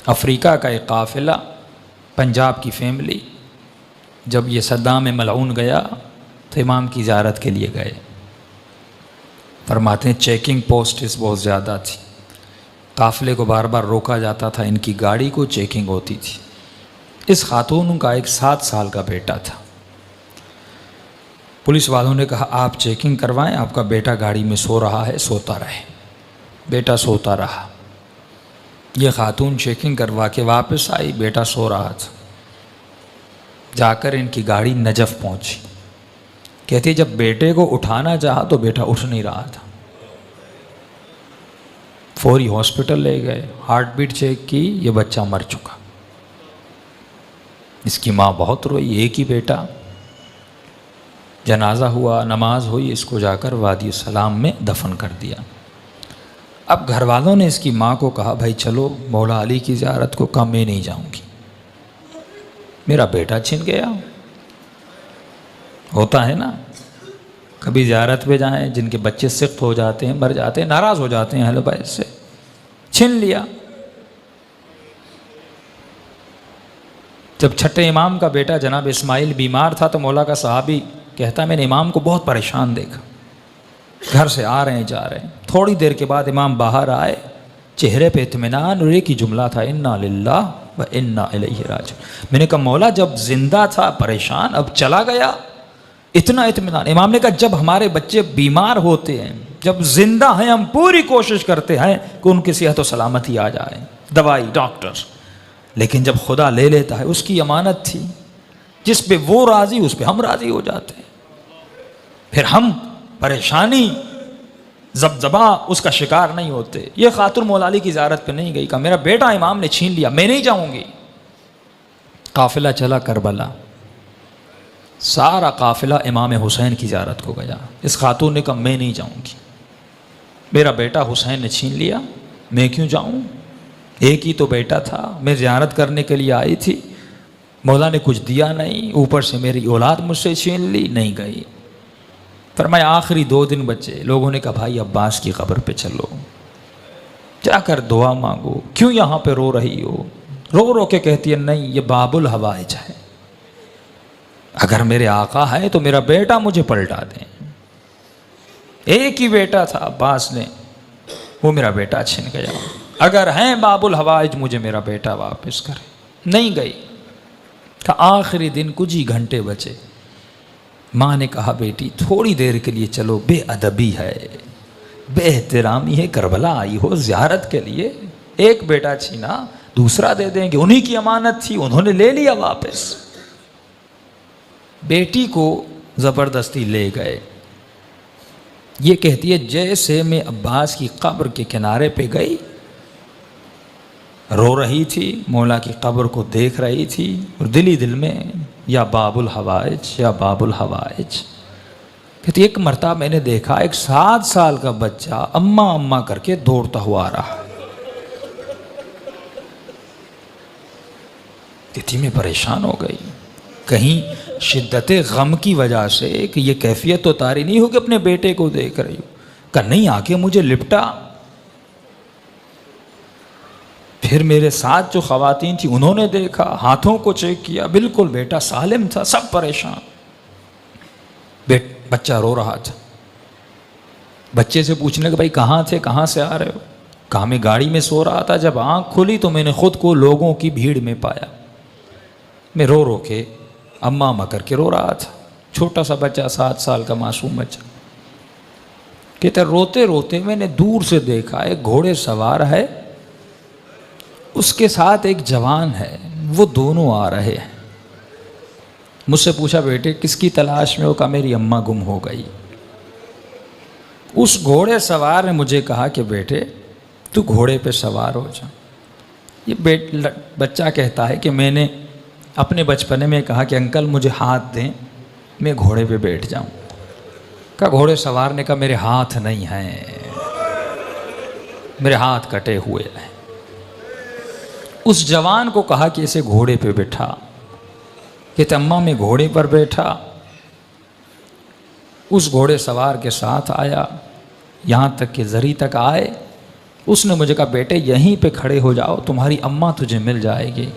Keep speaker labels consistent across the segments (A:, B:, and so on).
A: Africa का एक काफ़िला, पंजाब की फैमिली, जब ये सद्दाम मलऊन गया तो इमाम की ज़ियारत के लिए गए। फरमाते हैं चेकिंग पोस्ट्स बहुत ज़्यादा थी, काफ़िले को बार बार रोका जाता था, इनकी गाड़ी को चेकिंग होती थी। इस खातून का एक 7 साल का बेटा था। पुलिस वालों ने कहा आप चेकिंग करवाएं, आपका बेटा गाड़ी में सो रहा है, सोता रहे। बेटा सोता रहा। ये खातून चेकिंग करवा के वापस आई, बेटा सो रहा था। जाकर इनकी गाड़ी नजफ़ पहुंची। कहती जब बेटे को उठाना चाहा तो बेटा उठ नहीं रहा था। फौरी हॉस्पिटल ले गए, हार्ट बीट चेक की, ये बच्चा मर चुका। इसकी माँ बहुत रोई, एक ही बेटा। जनाजा हुआ, नमाज हुई, इसको जाकर वादी सलाम में दफन कर दिया। अब घर वालों ने इसकी माँ को कहा भाई चलो मौला अली की ज़ियारत को। कहा मैं नहीं जाऊंगी, मेरा बेटा छिन गया। होता है ना, कभी ज़ियारत पे जाएं, जिनके बच्चे सिख्त हो जाते हैं, मर जाते हैं, नाराज़ हो जाते हैं अहले बैत से, छिन लिया। जब छठे इमाम का बेटा जनाब इस्माइल बीमार था तो मौला का सहाबी कहता मैंने इमाम को बहुत परेशान देखा, घर से आ रहे हैं जा रहे हैं। थोड़ी देर के बाद इमाम बाहर आए, चेहरे पे इत्मीनान, और एक ही जुमला था इन्ना लिल्लाह व इन्ना इलैहि राजिऊन। मैंने कहा मौला जब जिंदा था परेशान, अब चला गया इतना इत्मीनान। इमाम ने कहा जब हमारे बच्चे बीमार होते हैं, जब जिंदा हैं, हम पूरी कोशिश करते हैं कि उनकी सेहत व सलामती आ जाए, दवाई डॉक्टर, लेकिन जब खुदा ले लेता है, उसकी अमानत थी, जिस पे वो राज़ी उस पे हम राज़ी हो जाते हैं। फिर हम परेशानी ज़बज़बा उसका शिकार नहीं होते। ये खातून मौला अली की ज़ियारत पे नहीं गई, कहा मेरा बेटा इमाम ने छीन लिया, मैं नहीं जाऊंगी। काफ़िला चला करबला, सारा काफ़िला इमाम हुसैन की ज़ियारत को गया। इस खातून ने कहा मैं नहीं जाऊंगी, मेरा बेटा हुसैन ने छीन लिया, मैं क्यों जाऊं, एक ही तो बेटा था, मैं ज़ियारत करने के लिए आई थी, मौला ने कुछ दिया नहीं, ऊपर से मेरी औलाद मुझसे छीन ली, नहीं गई। फरमाया आखिरी 2 दिन बचे। लोगों ने कहा भाई अब्बास की कब्र पे चलो, जाकर दुआ मांगो, क्यों यहाँ पे रो रही हो। रो रो के कहती है नहीं ये बाबुल हवाइज है, अगर मेरे आका है तो मेरा बेटा मुझे पलटा दें। एक ही बेटा था अब्बास ने, वो मेरा बेटा छिन गया, अगर हैं बाबुल हवाइज मुझे मेरा बेटा वापस करे। नहीं गई। का आखिरी दिन कुछ ही घंटे बचे। माँ ने कहा बेटी थोड़ी देर के लिए चलो, बेअदबी है, बेएहतरामी है, करबला आई हो ज़ियारत के लिए, एक बेटा छीना दूसरा दे देंगे, उन्हीं की अमानत थी, उन्होंने ले लिया वापस। बेटी को ज़बरदस्ती ले गए। ये कहती है जैसे मैं अब्बास की कब्र के किनारे पे गई, रो रही थी, मौला की कब्र को देख रही थी, और दिल ही दिल में या बाबुल हवाइज या बाबुल हवाइज। कहती एक मरतबा मैंने देखा एक 7 साल का बच्चा अम्मा अम्मा करके दौड़ता हुआ आ रहा। कहती मैं परेशान हो गई, कहीं शिद्दत गम की वजह से कि ये कैफियत तो तारी नहीं हो कि अपने बेटे को देख रही हो। कहा नहीं, आके मुझे लिपटा। फिर मेरे साथ जो ख़वातीन थी उन्होंने देखा, हाथों को चेक किया, बिल्कुल बेटा सालिम था, सब परेशान। बच्चा रो रहा था। बच्चे से पूछने के भाई कहाँ थे, कहाँ से आ रहे हो। कहा मैं गाड़ी में सो रहा था, जब आँख खुली तो मैंने खुद को लोगों की भीड़ में पाया। मैं रो रो के अम्मा अम्मा करके रो रहा था। छोटा सा बच्चा, 7 साल का मासूम बच्चा। कहते रोते रोते मैंने दूर से देखा एक घोड़े सवार है, उसके साथ एक जवान है, वो दोनों आ रहे हैं। मुझसे पूछा बेटे किसकी तलाश में हो। कहा मेरी अम्मा गुम हो गई। उस घोड़े सवार ने मुझे कहा कि बेटे तू घोड़े पे सवार हो जा। ये बच्चा कहता है कि मैंने अपने बचपने में कहा कि अंकल मुझे हाथ दें, मैं घोड़े पे बैठ जाऊं। कहा घोड़े सवार ने कहा मेरे हाथ नहीं हैं, मेरे हाथ कटे हुए हैं। उस जवान को कहा कि इसे घोड़े पे बैठा। कहते अम्मा मैं घोड़े पर बैठा, उस घोड़े सवार के साथ आया, यहाँ तक कि जरी तक आए। उसने मुझे कहा बेटे यहीं पे खड़े हो जाओ, तुम्हारी अम्मा तुझे मिल जाएगी।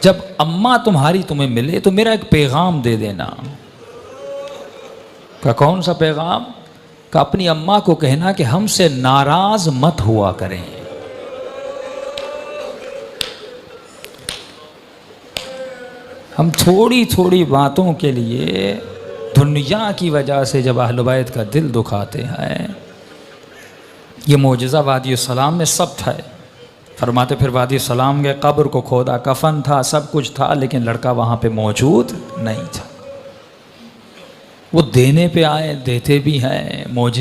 A: जब अम्मा तुम्हारी तुम्हें मिले तो मेरा एक पैगाम दे देना। का कौन सा पैगाम? का अपनी अम्मा को कहना कि हमसे नाराज मत हुआ करें। हम थोड़ी थोड़ी बातों के लिए दुनिया की वजह से जब अहले बैत का दिल दुखाते हैं। ये मोजज़ा वादी सलाम में सब था। फरमाते फिर वादी सलाम के कब्र को खोदा, कफन था, सब कुछ था, लेकिन लड़का वहाँ पे मौजूद नहीं था। वो देने पे आए, देते भी हैं। मोजज़ा